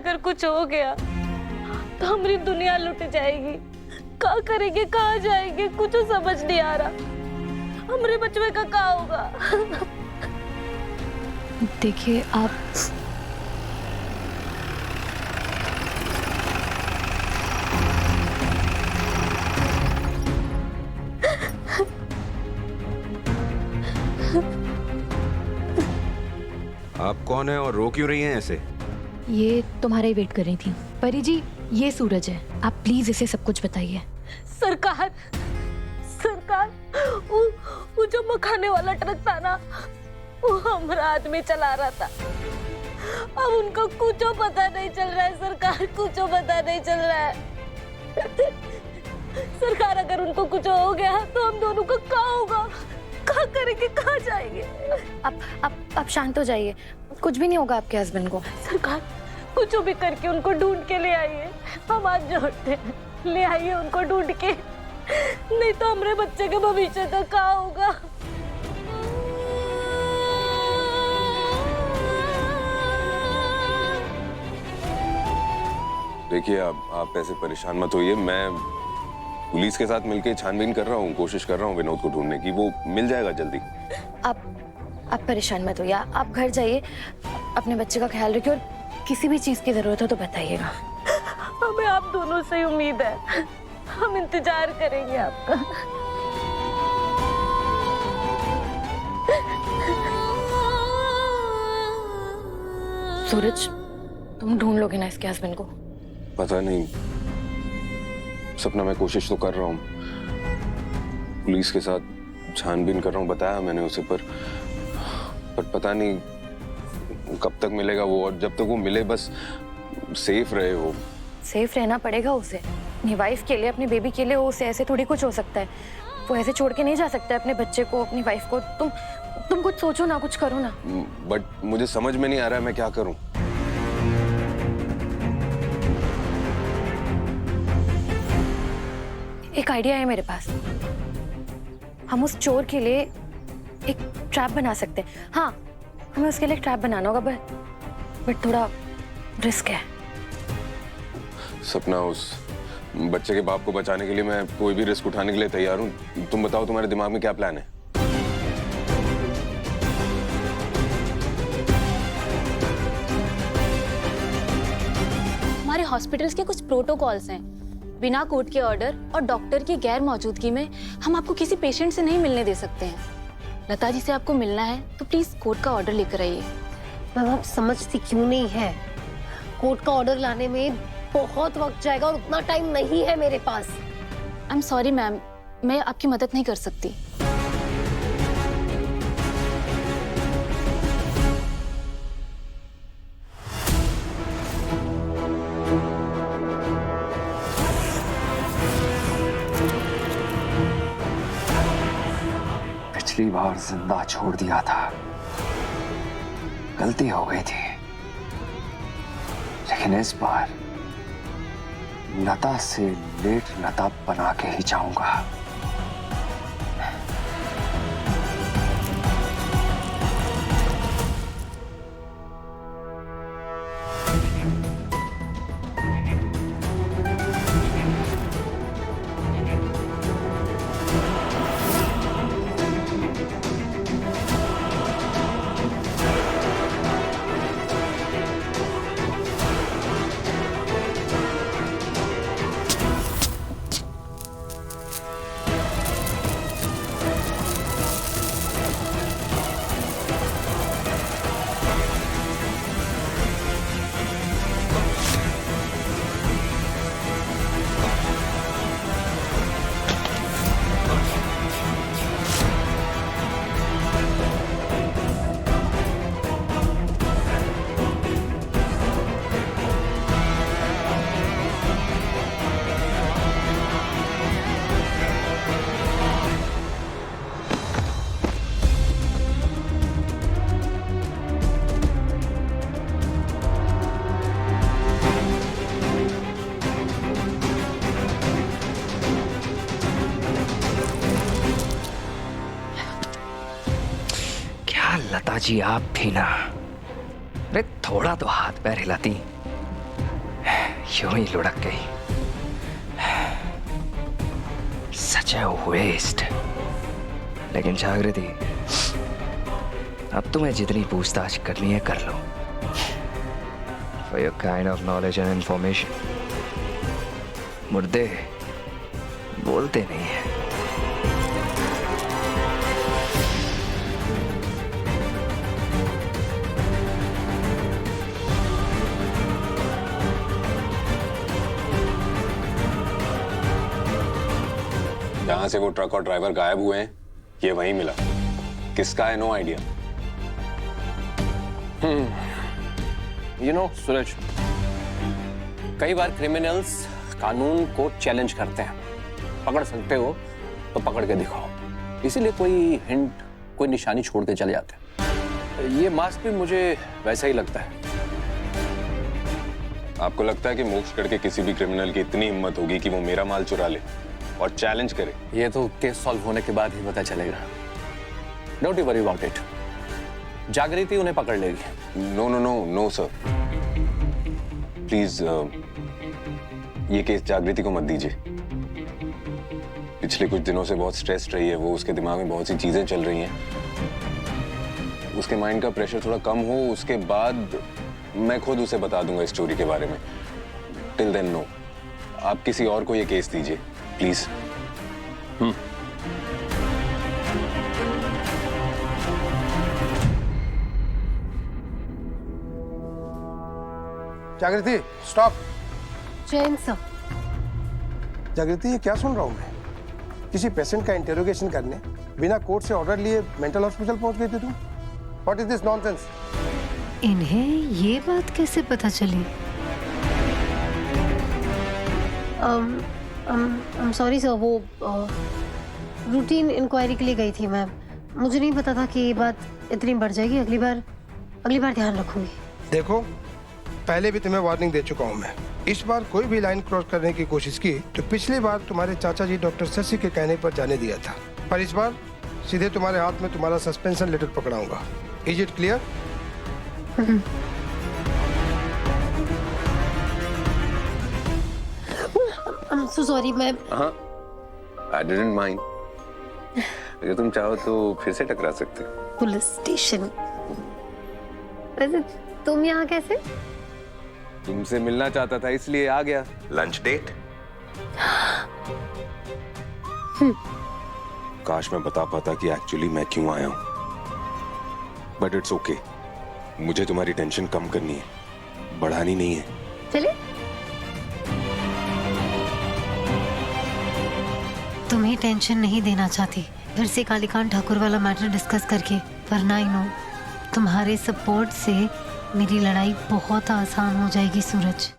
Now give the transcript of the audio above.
अगर कुछ हो गया तो हमारी दुनिया लुट जाएगी। क्या करेंगे, कहाँ जाएंगे, कुछ समझ नहीं आ रहा। हमारे बच्चे का क्या होगा? देखिए आप कौन है और रो क्यों रही हैं ऐसे? ये तुम्हारा ही वेट कर रही थी। परी जी, ये सूरज है, आप प्लीज इसे सब कुछ बताइए। सरकार, सरकार, वो जो मखाने वाला ट्रक था ना, वो हमारा आदमी चला रहा था। अब उनको कुछ पता नहीं चल रहा है सरकार, कुछ पता नहीं चल रहा है। सरकार, अगर उनको कुछ हो गया तो हम दोनों को क्या होगा? क्या करेंगे, कहाँ जाएंगे? आप शांत हो जाइए, कुछ भी नहीं होगा आपके हस्बैंड को। सरकार, कुछ भी करके उनको ढूंढ के ले आइए, हम हाथ जोड़ते हैं। ले आइए उनको ढूंढ के, नहीं तो हमारे बच्चे के भविष्य का क्या होगा? देखिए आप ऐसे परेशान मत होइए। मैं पुलिस के साथ मिलके छानबीन कर रहा हूँ, कोशिश कर रहा हूँ विनोद को ढूंढने की। वो मिल जाएगा जल्दी। आप परेशान मत होइए, आप घर जाइए, अपने बच्चे का ख्याल रखिए और किसी भी चीज की जरूरत हो तो बताइएगा। हमें आप दोनों से उम्मीद है, हम इंतजार करेंगे आपका। सूरज, तुम ढूंढ लोगे ना इसके हस्बैंड को? पता नहीं सपना, मैं कोशिश तो कर रहा हूँ, पुलिस के साथ छानबीन कर रहा हूँ, बताया मैंने उसे, पर पता नहीं कब तक मिलेगा वो। और जब तक वो मिले बस सेफ रहे वो। सेफ रहना पड़ेगा उसे, अपनी वाइफ के लिए, अपनी बेबी के लिए। उसे ऐसे थोड़ी कुछ हो सकता है, वो ऐसे छोड़ के नहीं जा सकता है अपने बच्चे को, अपनी वाइफ को। तुम कुछ सोचो ना, कुछ करो ना। बट मुझे समझ में नहीं आ रहा है मैं क्या करूं। एक आइडिया है मेरे पास, हम उस चोर के लिए एक ट्रैप बना सकते हैं। हाँ, हमें उसके लिए एक ट्रैप बनाना होगा, बट थोड़ा रिस्क है। सपना, उस बच्चे के बाप को बचाने के लिए मैं कोई भी रिस्क उठाने के लिए तैयार हूँ। तुम बताओ तुम्हारे दिमाग में क्या प्लान है? हमारे हॉस्पिटल्स के कुछ प्रोटोकॉल्स हैं। बिना कोर्ट के ऑर्डर और डॉक्टर की गैर मौजूदगी में हम आपको किसी पेशेंट से नहीं मिलने दे सकते हैं। लता जी से आपको मिलना है तो प्लीज कोर्ट का ऑर्डर लेकर आइए। मैम, आप समझती क्यों नहीं है? कोर्ट का ऑर्डर लाने में बहुत वक्त जाएगा और उतना टाइम नहीं है मेरे पास। आई एम सॉरी मैम, मैं आपकी मदद नहीं कर सकती। पिछली बार जिंदा छोड़ दिया था, गलती हो गई थी, लेकिन इस बार लता से लेट लता बना के ही जाऊंगा। लता जी आप थी ना, अरे थोड़ा तो हाथ पैर हिलाती। यूं ही लुढ़क गई। सच है वेस्ट। लेकिन जागृति, अब तुम्हें जितनी पूछताछ करनी है कर लो। For your kind of knowledge and information, मुर्दे बोलते नहीं है। जहां से वो ट्रक और ड्राइवर गायब हुए हैं, ये वहीं मिला। किसका है, नो आइडिया। यू नो सूरज, कई बार क्रिमिनल्स कानून को चैलेंज करते हैं। पकड़ सकते हो तो पकड़ के दिखाओ, इसीलिए कोई हिंट, कोई निशानी छोड़ के चले जाते हैं। ये मास्क भी मुझे वैसा ही लगता है। आपको लगता है कि मोक्षगढ़ के किसी भी क्रिमिनल की इतनी हिम्मत होगी कि वो मेरा माल चुरा ले और चैलेंज करे? ये तो केस सॉल्व होने के बाद ही पता चलेगा। Don't you worry about it. Jagriti उन्हें पकड़ लेगी। No no no no sir, please ये केस जागृति को मत दीजिए। पिछले कुछ दिनों से बहुत स्ट्रेस्ड रही है वो, उसके दिमाग में बहुत सी चीजें चल रही हैं। उसके माइंड का प्रेशर थोड़ा कम हो, उसके बाद मैं खुद उसे बता दूंगा इस स्टोरी के बारे में। टिल देन नो, आप किसी और को ये केस दीजिए प्लीज। जागृति स्टॉप। जैन सर, जागृति, ये क्या सुन रहा हूँ मैं? किसी पेशेंट का इंटेरोगेशन करने बिना कोर्ट से ऑर्डर लिए मेंटल हॉस्पिटल पहुंच गई थी तुम? What is this nonsense? इन्हें ये बात कैसे पता चली? सॉरी सर, वो रूटीन इंक्वायरी के लिए गई थी मैं। मुझे नहीं पता था कि ये बात इतनी बढ़ जाएगी। अगली बार ध्यान रखूंगी। देखो, पहले भी तुम्हें वार्निंग दे चुका हूँ मैं। इस बार कोई भी लाइन क्रॉस करने की कोशिश की तो पिछली बार तुम्हारे चाचा जी डॉक्टर शशि के कहने पर जाने दिया था, पर इस बार सीधे तुम्हारे हाथ में तुम्हारा सस्पेंशन लेटर पकड़ाऊंगा। Is it clear? I'm so sorry, मैं हाँ, I didn't mind। अगर तुम चाहो तो फिर से टकरा सकते हो। Police station. वैसे तुम यहाँ कैसे? तुमसे मिलना चाहता था इसलिए आ गया। Lunch date? काश मैं बता पाता कि एक्चुअली मैं क्यों आया हूं, बट इट्स ओके। मुझे तुम्हारी टेंशन कम करनी है, बढ़ानी नहीं है। चलिए। तुम्हें टेंशन नहीं देना चाहती, फिर से कालीकांत ठाकुर वाला मैटर डिस्कस करके, वरना आई नो तुम्हारे सपोर्ट से मेरी लड़ाई बहुत आसान हो जाएगी सूरज।